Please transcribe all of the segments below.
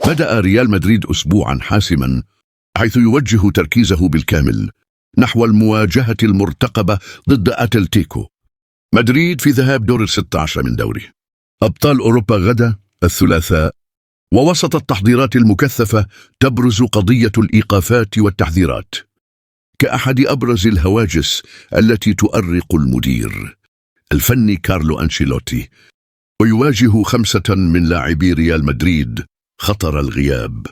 بدأ ريال مدريد أسبوعا حاسما، حيث يوجه تركيزه بالكامل نحو المواجهة المرتقبة ضد أتلتيكو مدريد في ذهاب دور 16 من دوري أبطال أوروبا غدا الثلاثاء. ووسط التحضيرات المكثفة تبرز قضية الإيقافات والتحذيرات كأحد أبرز الهواجس التي تؤرق المدير الفني كارلو أنشيلوتي، ويواجه 5 من لاعبي ريال مدريد خطر الغياب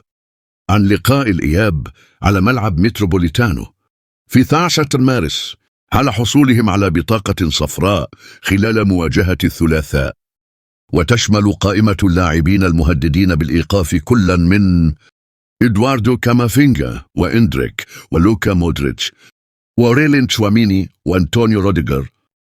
عن لقاء الإياب على ملعب متروبوليتانو في 12 مارس على حصولهم على بطاقة صفراء خلال مواجهة الثلاثاء. وتشمل قائمة اللاعبين المهددين بالإيقاف كلا من إدواردو كامافينجا وإندريك ولوكا مودريتش وأوريلين تشواميني وأنطونيو روديغر،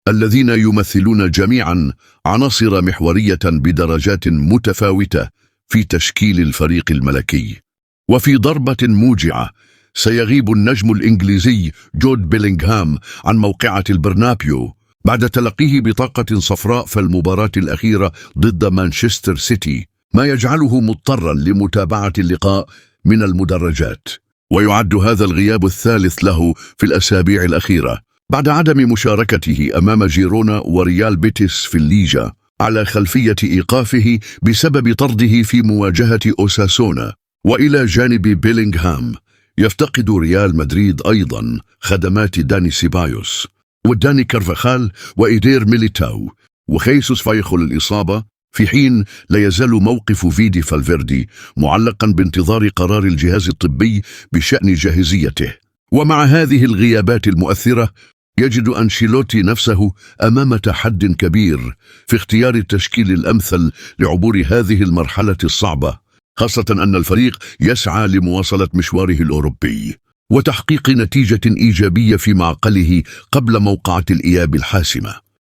الذين يمثلون جميعا عناصر محورية بدرجات متفاوتة في تشكيل الفريق الملكي. وفي ضربة موجعة سيغيب النجم الإنجليزي جود بيلينغهام عن موقعة البرنابيو بعد تلقيه بطاقة صفراء في المباراة الأخيرة ضد مانشستر سيتي، ما يجعله مضطرا لمتابعة اللقاء من المدرجات. ويعد هذا الغياب الثالث له في الأسابيع الأخيرة بعد عدم مشاركته أمام جيرونا وريال بيتيس في الليجا على خلفية إيقافه بسبب طرده في مواجهة أوساسونا. وإلى جانب بيلينغهام يفتقد ريال مدريد أيضا خدمات داني سيبايوس وداني كارفاخال وإيدير ميليتاو وخيسوس فايخو للإصابة، في حين لا يزال موقف فيدي فالفيردي معلقا بانتظار قرار الجهاز الطبي بشأن جاهزيته. ومع هذه الغيابات المؤثرة يجد أنشيلوتي نفسه أمام تحد كبير في اختيار التشكيل الأمثل لعبور هذه المرحلة الصعبة، خاصة أن الفريق يسعى لمواصلة مشواره الأوروبي وتحقيق نتيجة إيجابية في معقله قبل موقعة الإياب الحاسمة.